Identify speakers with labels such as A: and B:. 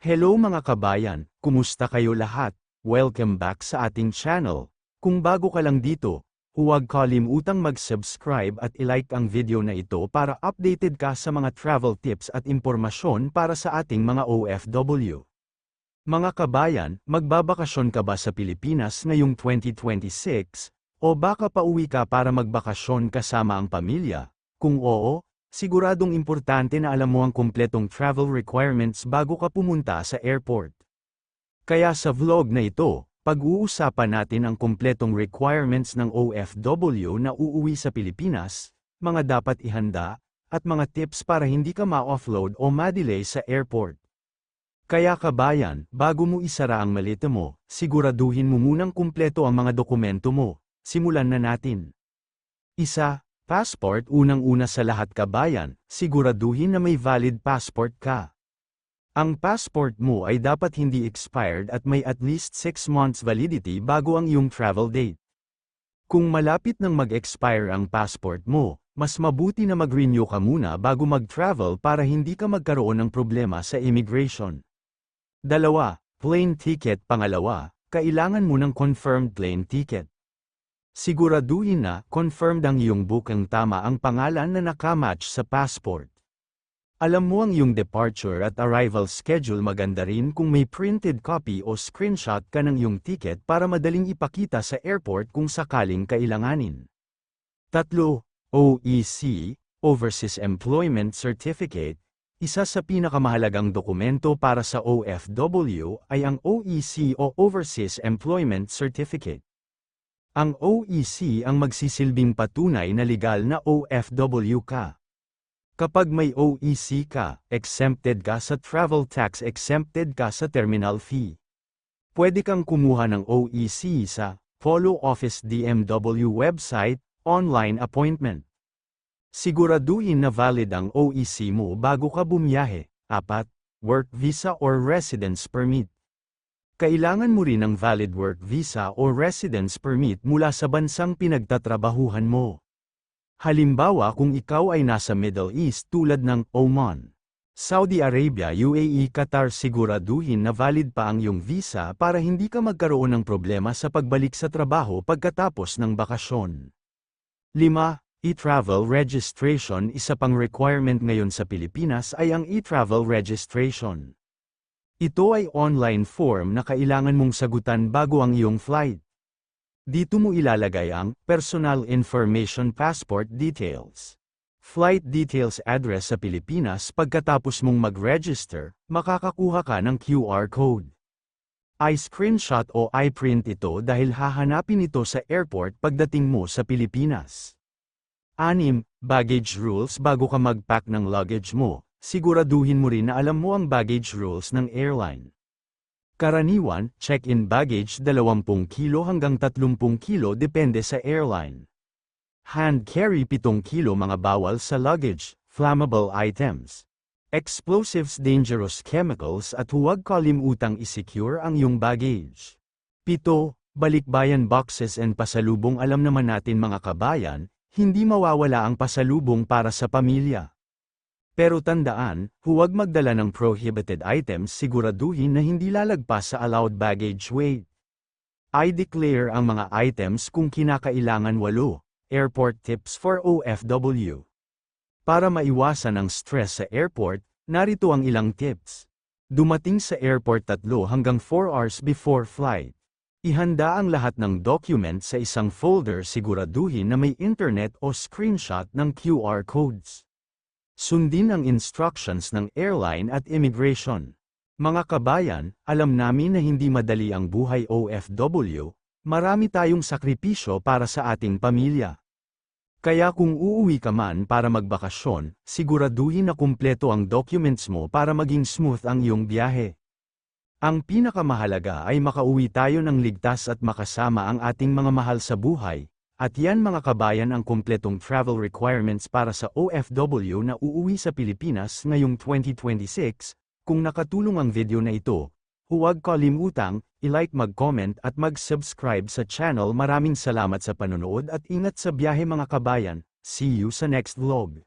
A: Hello mga kabayan, kumusta kayo lahat? Welcome back sa ating channel. Kung bago ka lang dito, huwag kalimutang mag-subscribe at i-like ang video na ito para updated ka sa mga travel tips at impormasyon para sa ating mga OFW. Mga kabayan, magbabakasyon ka ba sa Pilipinas ngayong 2026? O baka pauwi ka para magbakasyon kasama ang pamilya? Kung oo, siguradong importante na alam mo ang kumpletong travel requirements bago ka pumunta sa airport. Kaya sa vlog na ito, pag-uusapan natin ang kumpletong requirements ng OFW na uuwi sa Pilipinas, mga dapat ihanda, at mga tips para hindi ka ma-offload o ma-delay sa airport. Kaya kabayan, bago mo isara ang maleta mo, siguraduhin mo munang kumpleto ang mga dokumento mo. Simulan na natin. 1. Passport. Unang-una sa lahat kabayan, siguraduhin na may valid passport ka. Ang passport mo ay dapat hindi expired at may at least 6 months validity bago ang iyong travel date. Kung malapit nang mag-expire ang passport mo, mas mabuti na mag-renew ka muna bago mag-travel para hindi ka magkaroon ng problema sa immigration. 2. Plane ticket. Pangalawa, kailangan mo ng confirmed plane ticket. Siguraduhin na confirmed ang iyong booking, tama ang pangalan na nakamatch sa passport. Alam mo ang iyong departure at arrival schedule. Maganda rin kung may printed copy o screenshot ka ng iyong ticket para madaling ipakita sa airport kung sakaling kailanganin. 3. OEC, Overseas Employment Certificate. Isa sa pinakamahalagang dokumento para sa OFW ay ang OEC o Overseas Employment Certificate. Ang OEC ang magsisilbing patunay na legal na OFW ka. Kapag may OEC ka, exempted ka sa travel tax, exempted ka sa terminal fee. Pwede kang kumuha ng OEC sa Polo Office DMW website, online appointment. Siguraduhin na valid ang OEC mo bago ka bumiyahe. 4. Work visa or residence permit. Kailangan mo rin ng valid work visa o residence permit mula sa bansang pinagtatrabahuhan mo. Halimbawa kung ikaw ay nasa Middle East tulad ng Oman, Saudi Arabia, UAE, Qatar, siguraduhin na valid pa ang iyong visa para hindi ka magkaroon ng problema sa pagbalik sa trabaho pagkatapos ng bakasyon. 5. E-travel registration. Isa pang requirement ngayon sa Pilipinas ay ang e-travel registration. Ito ay online form na kailangan mong sagutan bago ang iyong flight. Dito mo ilalagay ang personal information, passport details, flight details, address sa Pilipinas. Pagkatapos mong mag-register, makakakuha ka ng QR code. I-screenshot o i-print ito dahil hahanapin ito sa airport pagdating mo sa Pilipinas. 6. Baggage rules. Bago ka mag-pack ng luggage mo, siguraduhin mo rin na alam mo ang baggage rules ng airline. Karaniwan, check-in baggage 20 kilo hanggang 30 kilo depende sa airline. Hand carry 7 kilo. Mga bawal sa luggage, flammable items, explosives, dangerous chemicals, at huwag kalimutang i-secure ang iyong baggage. 7. Balikbayan boxes and pasalubong. Alam naman natin mga kabayan, hindi mawawala ang pasalubong para sa pamilya. Pero tandaan, huwag magdala ng prohibited items. Siguraduhin na hindi lalagpas sa allowed baggage weight. I-declare ang mga items kung kinakailangan. 8. Airport tips for OFW. Para maiwasan ang stress sa airport, narito ang ilang tips. Dumating sa airport 3 hanggang 4 hours before flight. Ihanda ang lahat ng document sa isang folder. Siguraduhin na may internet o screenshot ng QR codes. Sundin ang instructions ng airline at immigration. Mga kabayan, alam namin na hindi madali ang buhay OFW, marami tayong sakripisyo para sa ating pamilya. Kaya kung uuwi ka man para magbakasyon, siguraduhin na kumpleto ang documents mo para maging smooth ang iyong biyahe. Ang pinakamahalaga ay makauwi tayo ng ligtas at makasama ang ating mga mahal sa buhay. At yan mga kabayan ang kumpletong travel requirements para sa OFW na uuwi sa Pilipinas ngayong 2026. Kung nakatulong ang video na ito, huwag kalimutang i-like, mag-comment at mag-subscribe sa channel. Maraming salamat sa panonood at ingat sa biyahe mga kabayan. See you sa next vlog.